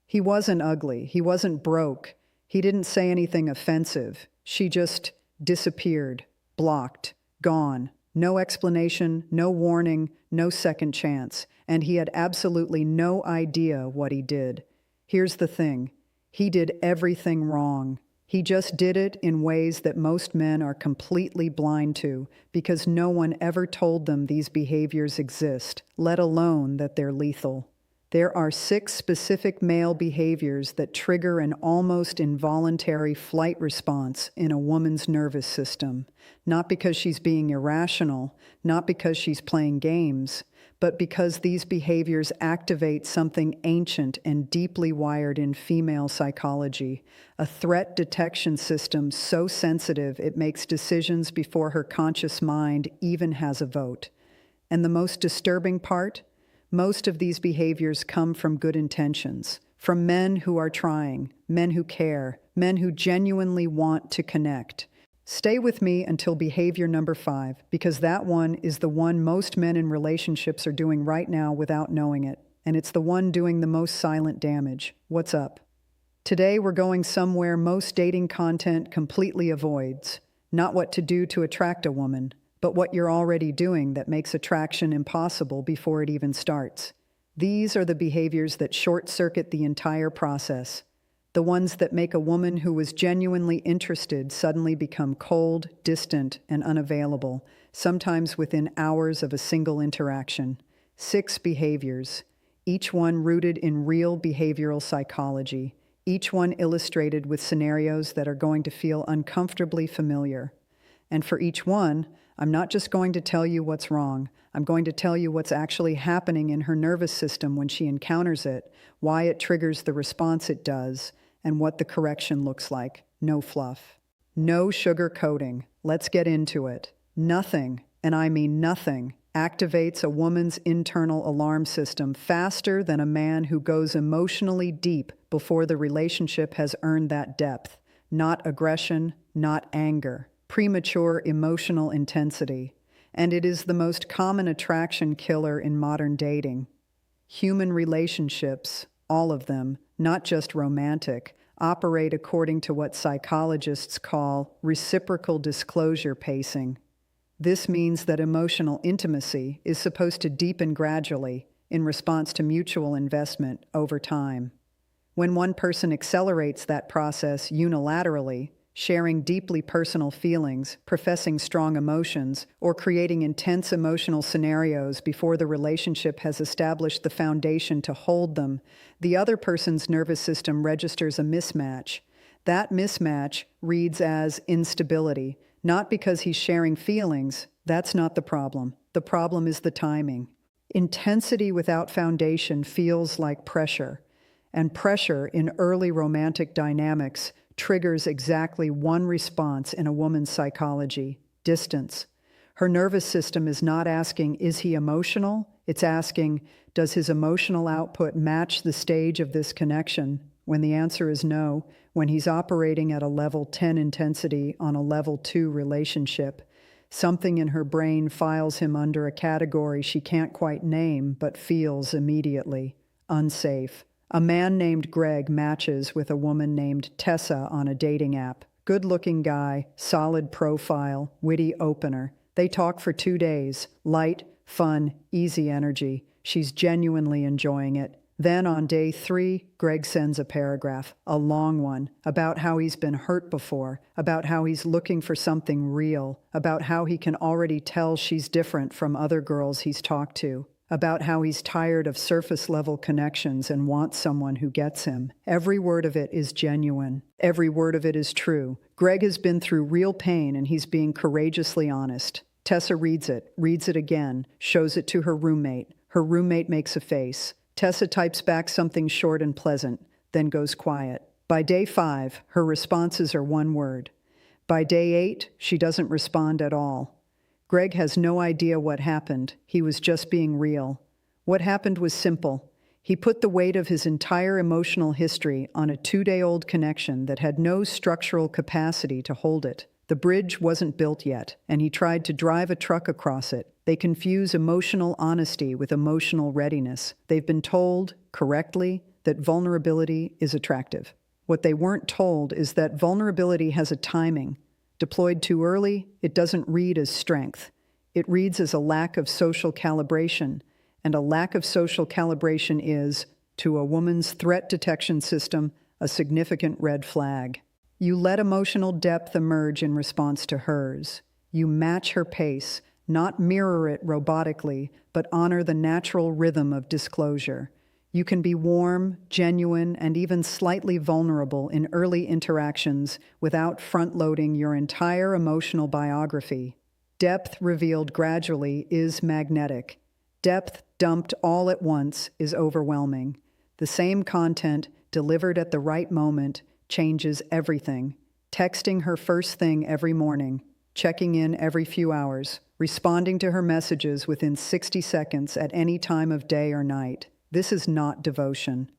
He wasn't ugly. He wasn't broke. He didn't say anything offensive. She just disappeared, blocked, gone. No explanation, no warning, no second chance. And he had absolutely no idea what he did. Here's the thing. He did everything wrong. He just did it in ways that most men are completely blind to because no one ever told them these behaviors exist, let alone that they're lethal. There are 6 specific male behaviors that trigger an almost involuntary flight response in a woman's nervous system, not because she's being irrational, not because she's playing games, but because these behaviors activate something ancient and deeply wired in female psychology, a threat detection system so sensitive it makes decisions before her conscious mind even has a vote. And the most disturbing part? Most of these behaviors come from good intentions, from men who are trying, men who care, men who genuinely want to connect. Stay with me until behavior number 5, because that one is the one most men in relationships are doing right now without knowing it, and it's the one doing the most silent damage. What's up? Today we're going somewhere most dating content completely avoids. Not what to do to attract a woman, but what you're already doing that makes attraction impossible before it even starts. These are the behaviors that short-circuit the entire process. The ones that make a woman who was genuinely interested suddenly become cold, distant, and unavailable, sometimes within hours of a single interaction. 6 behaviors, each one rooted in real behavioral psychology, each one illustrated with scenarios that are going to feel uncomfortably familiar. And for each one, I'm not just going to tell you what's wrong. I'm going to tell you what's actually happening in her nervous system when she encounters it, why it triggers the response it does, and what the correction looks like. No fluff. No sugar coating. Let's get into it. Nothing, and I mean nothing, activates a woman's internal alarm system faster than a man who goes emotionally deep before the relationship has earned that depth. Not aggression, not anger. Premature emotional intensity, and it is the most common attraction killer in modern dating. Human relationships, all of them, not just romantic, operate according to what psychologists call reciprocal disclosure pacing. This means that emotional intimacy is supposed to deepen gradually in response to mutual investment over time. When one person accelerates that process unilaterally, sharing deeply personal feelings, professing strong emotions, or creating intense emotional scenarios before the relationship has established the foundation to hold them, the other person's nervous system registers a mismatch. That mismatch reads as instability, not because he's sharing feelings. That's not the problem. The problem is the timing. Intensity without foundation feels like pressure, and pressure in early romantic dynamics triggers exactly one response in a woman's psychology: distance. Her nervous system is not asking, is he emotional? It's asking, does his emotional output match the stage of this connection? When the answer is no, when he's operating at a level 10 intensity on a level 2 relationship, something in her brain files him under a category she can't quite name but feels immediately: unsafe. A man named Greg matches with a woman named Tessa on a dating app. Good-looking guy, solid profile, witty opener. They talk for 2 days. Light, fun, easy energy. She's genuinely enjoying it. Then on day 3, Greg sends a paragraph, a long one, about how he's been hurt before, about how he's looking for something real, about how he can already tell she's different from other girls he's talked to, about how he's tired of surface-level connections and wants someone who gets him. Every word of it is genuine. Every word of it is true. Greg has been through real pain, and he's being courageously honest. Tessa reads it again, shows it to her roommate. Her roommate makes a face. Tessa types back something short and pleasant, then goes quiet. By day 5, her responses are one word. By day 8, she doesn't respond at all. Greg has no idea what happened. He was just being real. What happened was simple. He put the weight of his entire emotional history on a 2-day-old connection that had no structural capacity to hold it. The bridge wasn't built yet, and he tried to drive a truck across it. They confuse emotional honesty with emotional readiness. They've been told, correctly, that vulnerability is attractive. What they weren't told is that vulnerability has a timing. Deployed too early, it doesn't read as strength. It reads as a lack of social calibration, and a lack of social calibration is, to a woman's threat detection system, a significant red flag. You let emotional depth emerge in response to hers. You match her pace, not mirror it robotically, but honor the natural rhythm of disclosure. You can be warm, genuine, and even slightly vulnerable in early interactions without front-loading your entire emotional biography. Depth revealed gradually is magnetic. Depth dumped all at once is overwhelming. The same content delivered at the right moment changes everything. Texting her first thing every morning, checking in every few hours, responding to her messages within 60 seconds at any time of day or night. This is not devotion.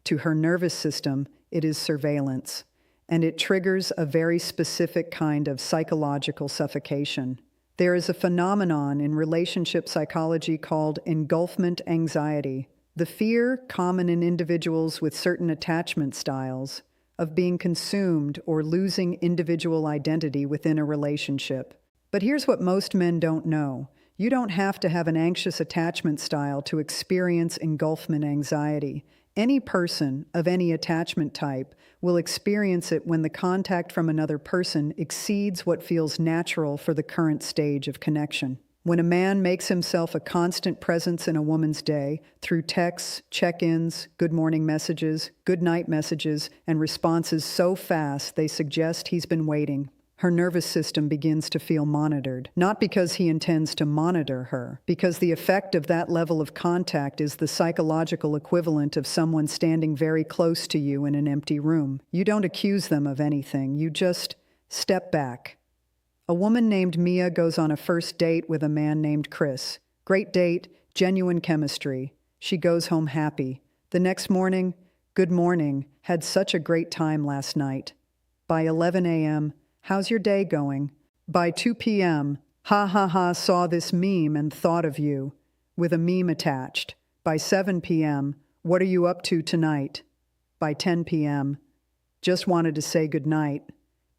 To her nervous system, it is surveillance, and it triggers a very specific kind of psychological suffocation. There is a phenomenon in relationship psychology called engulfment anxiety, the fear common in individuals with certain attachment styles of being consumed or losing individual identity within a relationship. But here's what most men don't know. You don't have to have an anxious attachment style to experience engulfment anxiety. Any person of any attachment type will experience it when the contact from another person exceeds what feels natural for the current stage of connection. When a man makes himself a constant presence in a woman's day through texts, check-ins, good morning messages, good night messages, and responses so fast they suggest he's been waiting, her nervous system begins to feel monitored. Not because he intends to monitor her, because the effect of that level of contact is the psychological equivalent of someone standing very close to you in an empty room. You don't accuse them of anything, you just step back. A woman named Mia goes on a first date with a man named Chris. Great date, genuine chemistry. She goes home happy. The next morning, good morning, had such a great time last night. By 11 a.m., how's your day going? By 2 p.m., ha ha ha, saw this meme and thought of you, with a meme attached. By 7 p.m., what are you up to tonight? By 10 p.m., just wanted to say goodnight.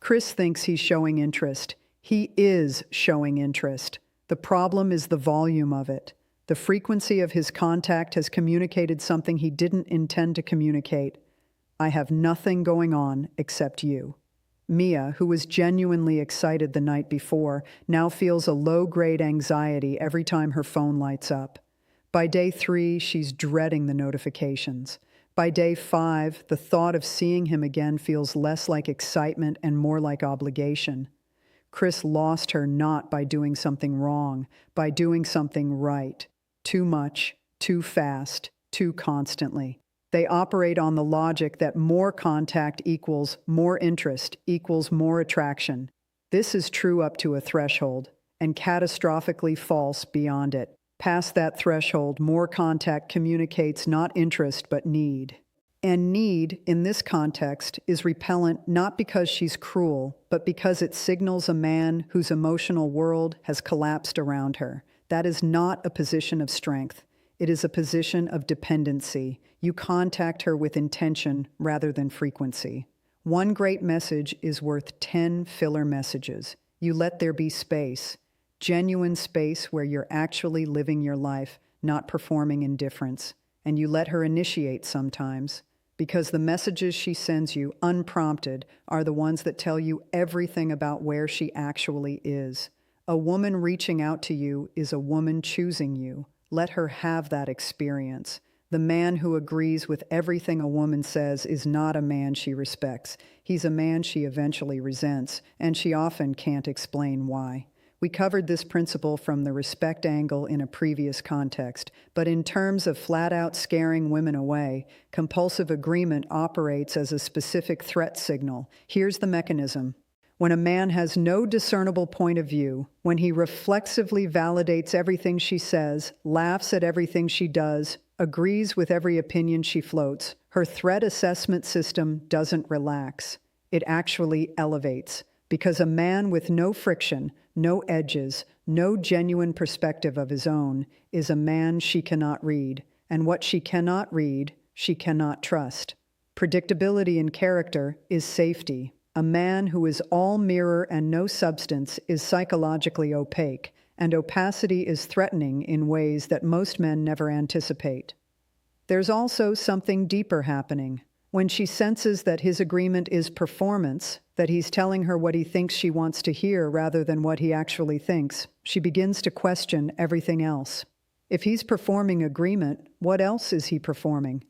Chris thinks he's showing interest. He is showing interest. The problem is the volume of it. The frequency of his contact has communicated something he didn't intend to communicate. I have nothing going on except you. Mia, who was genuinely excited the night before, now feels a low-grade anxiety every time her phone lights up. By day 3, she's dreading the notifications. By day 5, the thought of seeing him again feels less like excitement and more like obligation. Chris lost her not by doing something wrong, by doing something right. Too much, too fast, too constantly. They operate on the logic that more contact equals more interest equals more attraction. This is true up to a threshold, and catastrophically false beyond it. Past that threshold, more contact communicates not interest but need. And need, in this context, is repellent not because she's cruel, but because it signals a man whose emotional world has collapsed around her. That is not a position of strength. It is a position of dependency. You contact her with intention rather than frequency. One great message is worth 10 filler messages. You let there be space. Genuine space where you're actually living your life, not performing indifference. And you let her initiate sometimes. Because the messages she sends you, unprompted, are the ones that tell you everything about where she actually is. A woman reaching out to you is a woman choosing you. Let her have that experience. The man who agrees with everything a woman says is not a man she respects. He's a man she eventually resents, and she often can't explain why. We covered this principle from the respect angle in a previous context, but in terms of flat-out scaring women away, compulsive agreement operates as a specific threat signal. Here's the mechanism. When a man has no discernible point of view, when he reflexively validates everything she says, laughs at everything she does, agrees with every opinion she floats, her threat assessment system doesn't relax. It actually elevates. Because a man with no friction, no edges, no genuine perspective of his own is a man she cannot read. And what she cannot read, she cannot trust. Predictability in character is safety. A man who is all mirror and no substance is psychologically opaque, and opacity is threatening in ways that most men never anticipate. There's also something deeper happening. When she senses that his agreement is performance, that he's telling her what he thinks she wants to hear rather than what he actually thinks, she begins to question everything else. If he's performing agreement, what else is he performing?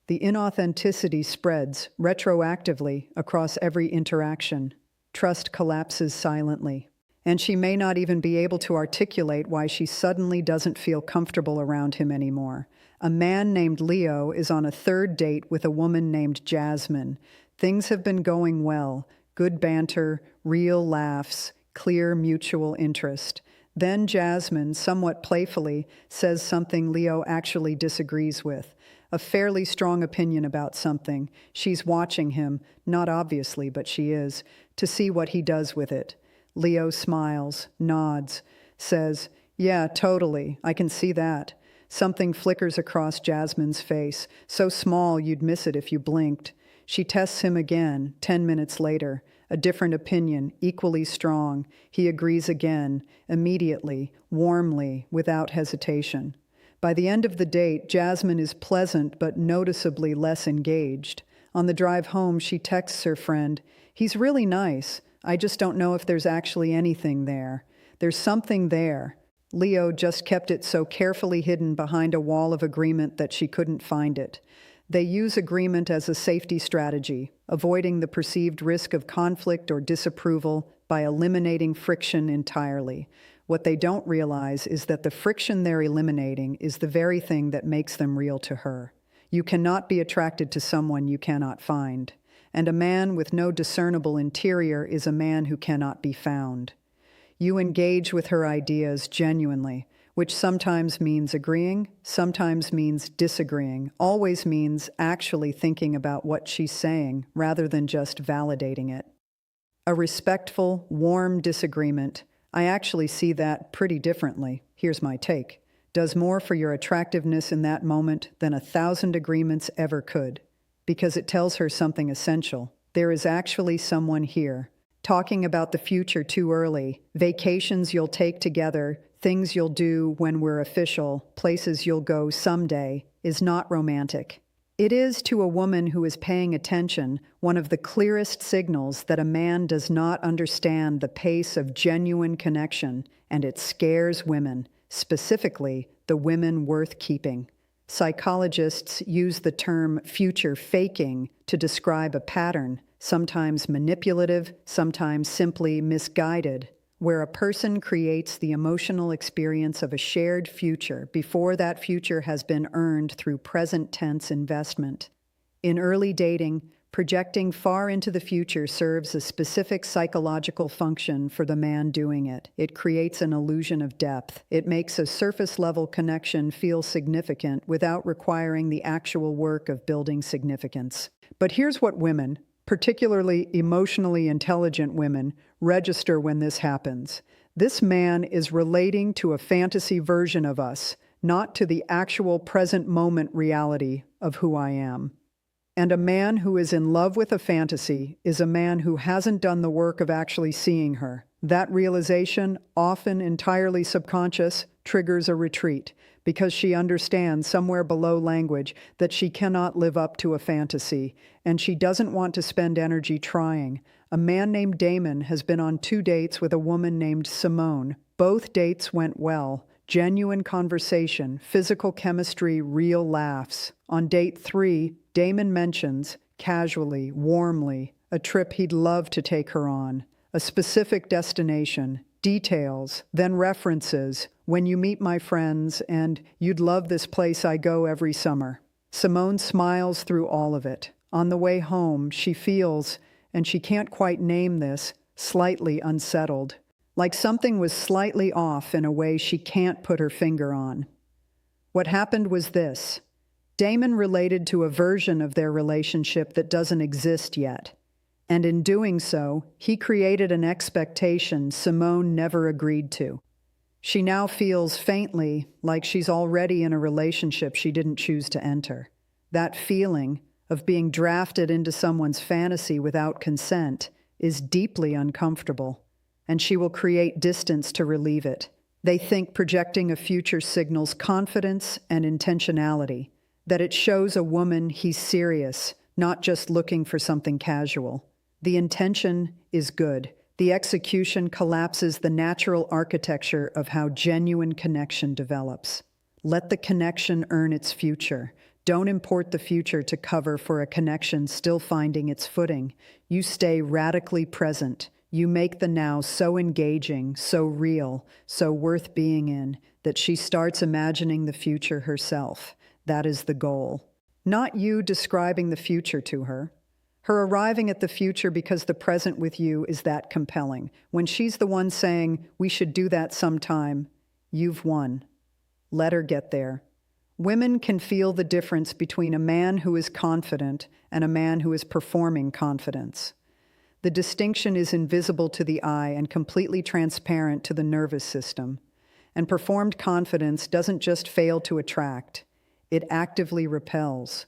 The inauthenticity spreads retroactively across every interaction. Trust collapses silently. And she may not even be able to articulate why she suddenly doesn't feel comfortable around him anymore. A man named Leo is on a third date with a woman named Jasmine. Things have been going well. Good banter, real laughs, clear mutual interest. Then Jasmine, somewhat playfully, says something Leo actually disagrees with. A fairly strong opinion about something. She's watching him, not obviously, but she is, to see what he does with it. Leo smiles, nods, says, "Yeah, totally, I can see that." Something flickers across Jasmine's face, so small you'd miss it if you blinked. She tests him again, 10 minutes later. A different opinion, equally strong. He agrees again, immediately, warmly, without hesitation. By the end of the date, Jasmine is pleasant but noticeably less engaged. On the drive home, she texts her friend, "He's really nice. I just don't know if there's actually anything there. There's something there." Leo just kept it so carefully hidden behind a wall of agreement that she couldn't find it. They use agreement as a safety strategy, avoiding the perceived risk of conflict or disapproval by eliminating friction entirely. What they don't realize is that the friction they're eliminating is the very thing that makes them real to her. You cannot be attracted to someone you cannot find. And a man with no discernible interior is a man who cannot be found. You engage with her ideas genuinely, which sometimes means agreeing, sometimes means disagreeing, always means actually thinking about what she's saying rather than just validating it. A respectful, warm disagreement, I actually see that pretty differently. Here's my take. Does more for your attractiveness in that moment than 1,000 agreements ever could. Because it tells her something essential. There is actually someone here. Talking about the future too early, vacations you'll take together, things you'll do when we're official, places you'll go someday, is not romantic. It is, to a woman who is paying attention, one of the clearest signals that a man does not understand the pace of genuine connection, and it scares women, specifically the women worth keeping. Psychologists use the term future faking to describe a pattern, sometimes manipulative, sometimes simply misguided, where a person creates the emotional experience of a shared future before that future has been earned through present tense investment. In early dating, projecting far into the future serves a specific psychological function for the man doing it. It creates an illusion of depth. It makes a surface-level connection feel significant without requiring the actual work of building significance. But here's what women, particularly emotionally intelligent women, register when this happens. This man is relating to a fantasy version of us, not to the actual present moment reality of who I am. And a man who is in love with a fantasy is a man who hasn't done the work of actually seeing her. That realization, often entirely subconscious, triggers a retreat because she understands somewhere below language that she cannot live up to a fantasy, and she doesn't want to spend energy trying. A man named Damon has been on 2 dates with a woman named Simone. Both dates went well. Genuine conversation, physical chemistry, real laughs. On date 3, Damon mentions, casually, warmly, a trip he'd love to take her on. A specific destination, details, then references, when you meet my friends, and you'd love this place I go every summer. Simone smiles through all of it. On the way home, she feels, and she can't quite name this, slightly unsettled. Like something was slightly off in a way she can't put her finger on. What happened was this. Damon related to a version of their relationship that doesn't exist yet. And in doing so, he created an expectation Simone never agreed to. She now feels faintly like she's already in a relationship she didn't choose to enter. That feeling of being drafted into someone's fantasy without consent is deeply uncomfortable, and she will create distance to relieve it. They think projecting a future signals confidence and intentionality, that it shows a woman he's serious, not just looking for something casual. The intention is good. The execution collapses the natural architecture of how genuine connection develops. Let the connection earn its future. Don't import the future to cover for a connection still finding its footing. You stay radically present. You make the now so engaging, so real, so worth being in, that she starts imagining the future herself. That is the goal. Not you describing the future to her. Her arriving at the future because the present with you is that compelling. When she's the one saying, "We should do that sometime," you've won. Let her get there. Women can feel the difference between a man who is confident and a man who is performing confidence. The distinction is invisible to the eye and completely transparent to the nervous system. And performed confidence doesn't just fail to attract, it actively repels,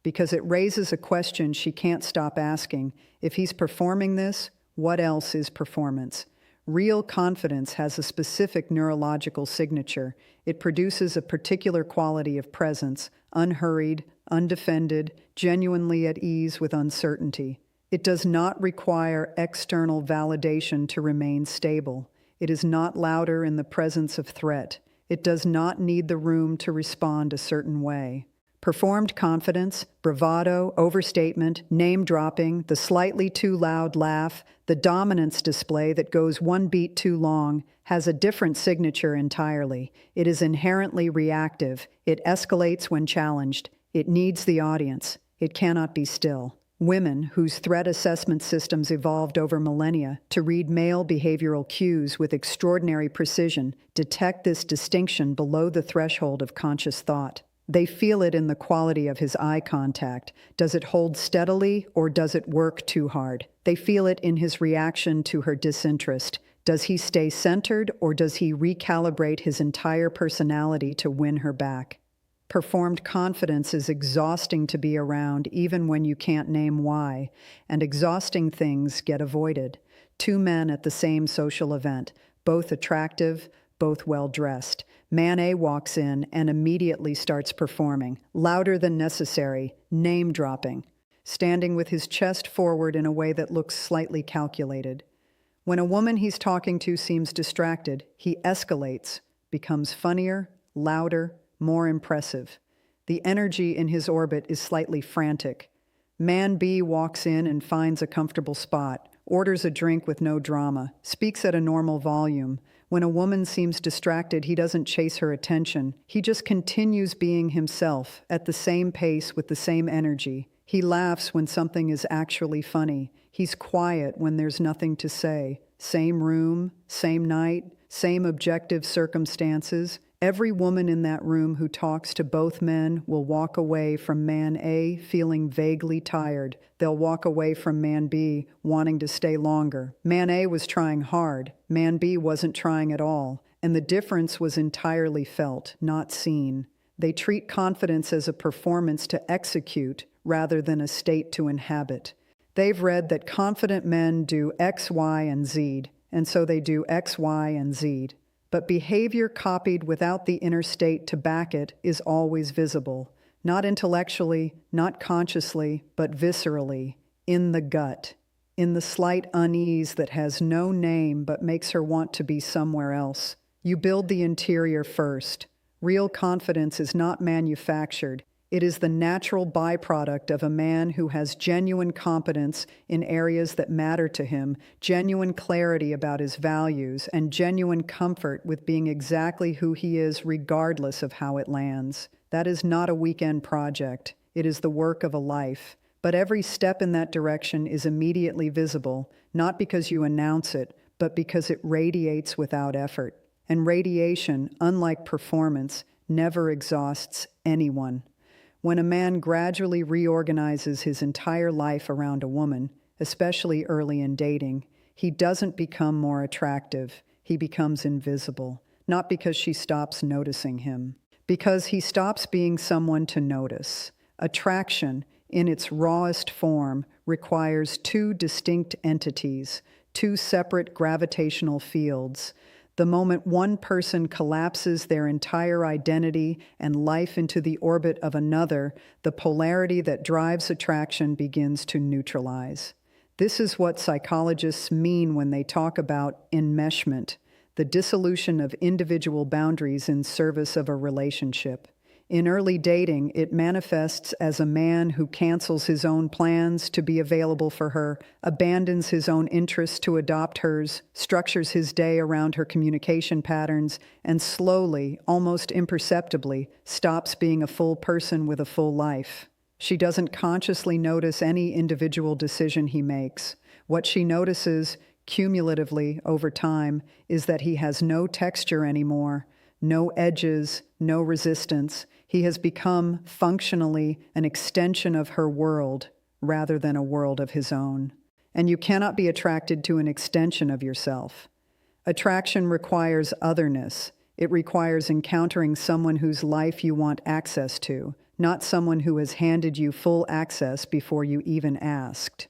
because it raises a question she can't stop asking. If he's performing this, what else is performance? Real confidence has a specific neurological signature. It produces a particular quality of presence, unhurried, undefended, genuinely at ease with uncertainty. It does not require external validation to remain stable. It is not louder in the presence of threat. It does not need the room to respond a certain way. Performed confidence, bravado, overstatement, name-dropping, the slightly too loud laugh, the dominance display that goes one beat too long, has a different signature entirely. It is inherently reactive. It escalates when challenged. It needs the audience. It cannot be still. Women, whose threat assessment systems evolved over millennia to read male behavioral cues with extraordinary precision, detect this distinction below the threshold of conscious thought. They feel it in the quality of his eye contact. Does it hold steadily or does it work too hard? They feel it in his reaction to her disinterest. Does he stay centered or does he recalibrate his entire personality to win her back? Performed confidence is exhausting to be around even when you can't name why, and exhausting things get avoided. Two men at the same social event, both attractive, both well-dressed. Man A walks in and immediately starts performing, louder than necessary, name-dropping, standing with his chest forward in a way that looks slightly calculated. When a woman he's talking to seems distracted, he escalates, becomes funnier, louder, more impressive. The energy in his orbit is slightly frantic. Man B walks in and finds a comfortable spot, orders a drink with no drama, speaks at a normal volume. When a woman seems distracted, he doesn't chase her attention. He just continues being himself, at the same pace with the same energy. He laughs when something is actually funny. He's quiet when there's nothing to say. Same room, same night, same objective circumstances. Every woman in that room who talks to both men will walk away from man A feeling vaguely tired. They'll walk away from man B wanting to stay longer. Man A was trying hard. Man B wasn't trying at all. And the difference was entirely felt, not seen. They treat confidence as a performance to execute rather than a state to inhabit. They've read that confident men do X, Y, and Z, and so they do X, Y, and Z. But behavior copied without the inner state to back it is always visible, not intellectually, not consciously, but viscerally, in the gut, in the slight unease that has no name but makes her want to be somewhere else. You build the interior first. Real confidence is not manufactured. It is the natural byproduct of a man who has genuine competence in areas that matter to him, genuine clarity about his values, and genuine comfort with being exactly who he is regardless of how it lands. That is not a weekend project. It is the work of a life. But every step in that direction is immediately visible, not because you announce it, but because it radiates without effort. And radiation, unlike performance, never exhausts anyone. When a man gradually reorganizes his entire life around a woman, especially early in dating, he doesn't become more attractive. He becomes invisible, not because she stops noticing him, because he stops being someone to notice. Attraction, in its rawest form, requires two distinct entities, two separate gravitational fields. The moment one person collapses their entire identity and life into the orbit of another, the polarity that drives attraction begins to neutralize. This is what psychologists mean when they talk about enmeshment, the dissolution of individual boundaries in service of a relationship. In early dating, it manifests as a man who cancels his own plans to be available for her, abandons his own interests to adopt hers, structures his day around her communication patterns, and slowly, almost imperceptibly, stops being a full person with a full life. She doesn't consciously notice any individual decision he makes. What she notices, cumulatively over time, is that he has no texture anymore, no edges, no resistance. He has become, functionally, an extension of her world, rather than a world of his own. And you cannot be attracted to an extension of yourself. Attraction requires otherness. It requires encountering someone whose life you want access to, not someone who has handed you full access before you even asked.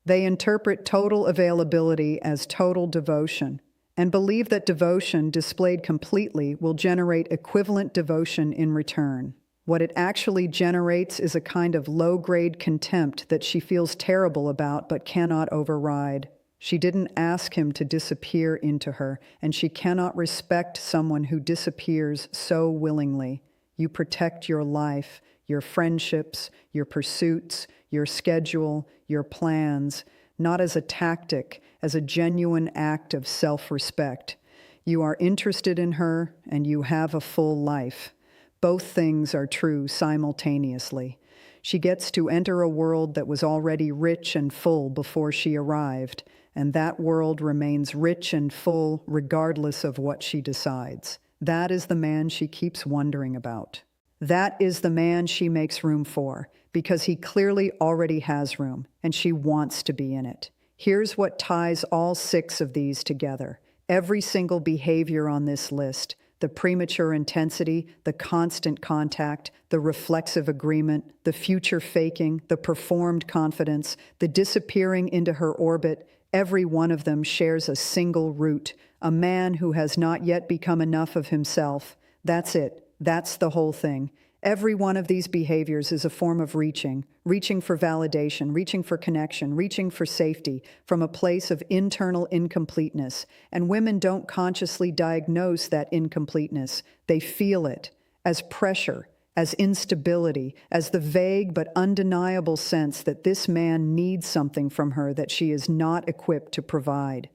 They interpret total availability as total devotion, and believe that devotion displayed completely will generate equivalent devotion in return. What it actually generates is a kind of low-grade contempt that she feels terrible about but cannot override. She didn't ask him to disappear into her, and she cannot respect someone who disappears so willingly. You protect your life, your friendships, your pursuits, your schedule, your plans, not as a tactic, as a genuine act of self-respect. You are interested in her, and you have a full life. Both things are true simultaneously. She gets to enter a world that was already rich and full before she arrived, and that world remains rich and full regardless of what she decides. That is the man she keeps wondering about. That is the man she makes room for, because he clearly already has room, and she wants to be in it. Here's what ties all 6 of these together. Every single behavior on this list, the premature intensity, the constant contact, the reflexive agreement, the future faking, the performed confidence, the disappearing into her orbit, every one of them shares a single root, a man who has not yet become enough of himself. That's it. That's the whole thing. Every one of these behaviors is a form of reaching for validation, reaching for connection, reaching for safety from a place of internal incompleteness. And women don't consciously diagnose that incompleteness. They feel it as pressure, as instability, as the vague but undeniable sense that this man needs something from her that she is not equipped to provide.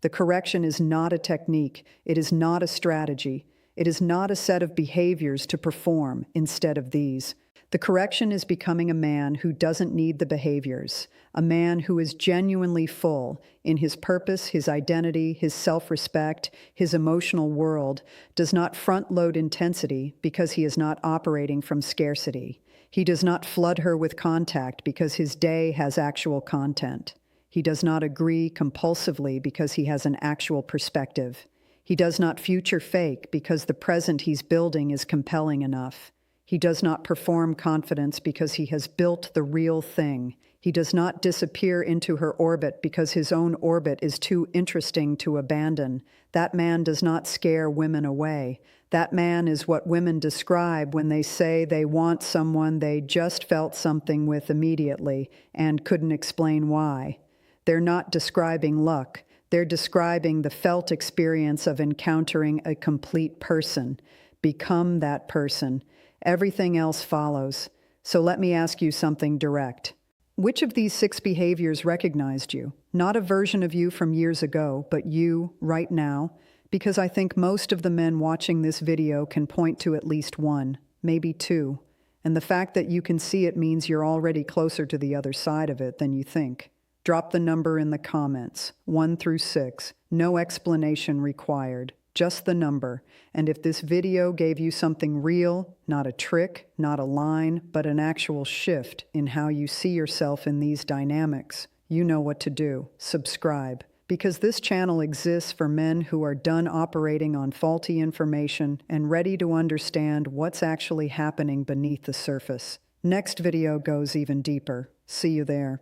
The correction is not a technique. It is not a strategy. It is not a set of behaviors to perform instead of these. The correction is becoming a man who doesn't need the behaviors, a man who is genuinely full in his purpose, his identity, his self-respect, his emotional world, does not front-load intensity because he is not operating from scarcity. He does not flood her with contact because his day has actual content. He does not agree compulsively because he has an actual perspective. He does not future fake because the present he's building is compelling enough. He does not perform confidence because he has built the real thing. He does not disappear into her orbit because his own orbit is too interesting to abandon. That man does not scare women away. That man is what women describe when they say they want someone they just felt something with immediately and couldn't explain why. They're not describing luck. They're describing the felt experience of encountering a complete person. Become that person. Everything else follows. So let me ask you something direct. Which of these 6 behaviors recognized you? Not a version of you from years ago, but you, right now. Because I think most of the men watching this video can point to at least 1, maybe 2. And the fact that you can see it means you're already closer to the other side of it than you think. Drop the number in the comments, 1 through 6. No explanation required, just the number. And if this video gave you something real, not a trick, not a line, but an actual shift in how you see yourself in these dynamics, you know what to do. Subscribe. Because this channel exists for men who are done operating on faulty information and ready to understand what's actually happening beneath the surface. Next video goes even deeper. See you there.